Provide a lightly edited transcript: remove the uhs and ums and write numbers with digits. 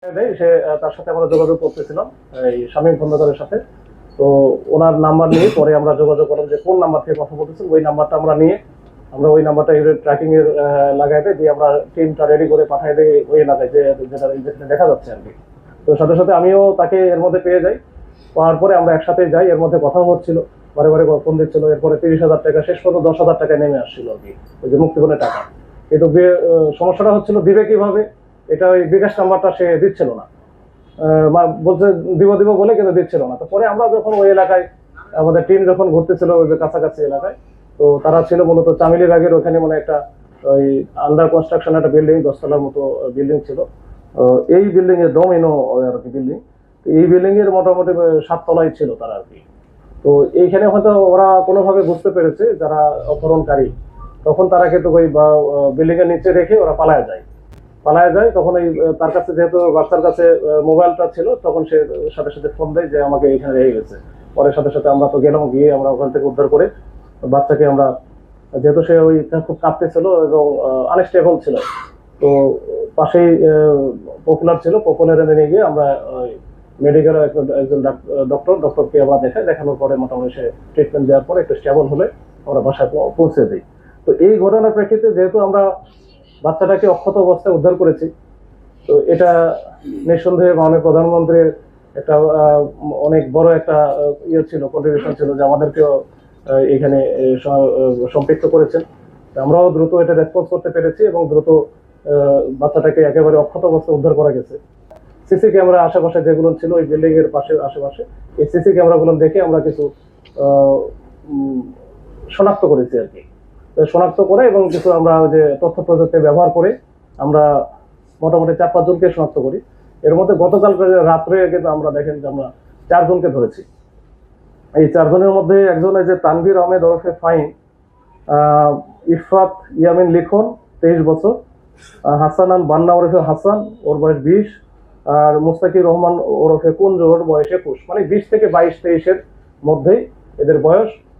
সে তার সাথে আমরা যোগাযোগ করতেছিলাম এই শামীম খন্দকারের সাথে। তো ওনার নাম্বার নিয়ে পরে আমরা যোগাযোগ করলাম যে কোন নাম্বার থেকে কথা বলতেছেন। ওই নাম্বারটা আমরা নিয়ে আমরা ওই নাম্বারটা ট্র্যাকিং এর লাগাইতে দিয়ে আমরা টিমটা রেডি করে পাঠাই দিই ওই এলাকায় যেটা যেখানে দেখা যাচ্ছে আর কি। তো সাথে সাথে আমিও তাকে এর মধ্যে পেয়ে যাই। পাওয়ার পরে আমরা একসাথে যাই, এর মধ্যে কথা হচ্ছিল, বারে বারে ফোন দিচ্ছিল। এরপরে 30,000 টাকা, শেষ পর্যন্ত 10,000 টাকায় নেমে আসছিল আর কি, ওই যে মুক্তিপণের টাকা। কিন্তু সমস্যাটা হচ্ছিল দিবে কিভাবে, এটা ওই বিকাশ নাম্বারটা সে দিচ্ছিল না। বলছে দিব দিব বলে কিন্তু দিচ্ছিল না। তো পরে আমরা যখন ওই এলাকায় আমাদের টিম যখন ঘুরতেছিল ওই যে কাছাকাছি এলাকায়, তো তারা ছিল মূলত চামিলি বাগের ওখানে মানে একটা ওই আন্ডার কনস্ট্রাকশন একটা বিল্ডিং, 10 তলার মতো বিল্ডিং ছিল। এই বিল্ডিং এর ডোমিনো আর কি বিল্ডিং। এই বিল্ডিং এর মোটামুটি 7 তলায় ছিল তারা আর কি। তো এইখানে হয়তো ওরা কোনোভাবে বুঝতে পেরেছে যারা অপহরণকারী, তখন তারা কিন্তু ওই বিল্ডিং এর নিচে রেখে ওরা পালায় যায়। তখন এই তার কাছে যেহেতু বাচ্চার কাছে মোবাইলটা ছিল, তখন সে সাথে সাথে ফোন দেয় যে আমাকে এখানে রেখে গেছে। পরে সাথে সাথে আমরা তো গেলাম, গিয়ে আমরা ওখান থেকে উদ্ধার করে বাচ্চাকে আমরা, যেহেতু সে ওই খুব কাঁপতেছিল এবং আনস্টেবল ছিল, তো পাশেই পপুলার ছিল, পপুলারে নিয়ে গিয়ে আমরা মেডিকেল একজন ডক্টরকে আমরা দেখানোর পরে মোটামুটি সে ট্রিটমেন্ট দেওয়ার পরে একটু স্টেবল হলে আমরা বাসায় পৌঁছে দিই। তো এই ঘটনার প্রেক্ষিতে যেহেতু আমরা বাচ্চাটাকে অক্ষত অবস্থায় উদ্ধার করেছি, তো এটা নিঃসন্দেহে মাননীয় প্রধানমন্ত্রীর একটা অনেক বড় একটা ইয়ে ছিল, কন্ট্রিবিউশন ছিল যে আমাদেরকেও এখানে সম্পৃক্ত করেছেন। আমরাও দ্রুত এটা রেসপন্স করতে পেরেছি এবং দ্রুত বাচ্চাটাকে একেবারে অক্ষত অবস্থায় উদ্ধার করা গেছে। সিসি ক্যামেরা আশেপাশে যেগুলো ছিল ওই বিল্ডিং এর পাশে আশেপাশে, এই সিসি ক্যামেরাগুলো দেখে আমরা কিছু শনাক্ত করেছি আর কি। শনাক্ত করে এবং কিছু আমরা যে তথ্য প্রযুক্তি ব্যবহার করে আমরা মোটামুটি 4-5 জনকে শনাক্ত করি। এর মধ্যে গতকাল রাত্রে কিন্তু আমরা দেখেন যে আমরা 4 জনকে ধরেছি। এই 4 জনের মধ্যে একজন এই যে তানভীর আহমেদ ওরফে ফাইন, ইরফাত ইয়ামিন লিখন 23 বছর, হাসান আল বান্না ওরফে হাসান, ওর বয়স 20, আর মুস্তাকির রহমান ওরফে কুঞ্জ, ওর বয়স 21। মানে 20 থেকে 22-23 এর মধ্যেই এদের বয়স।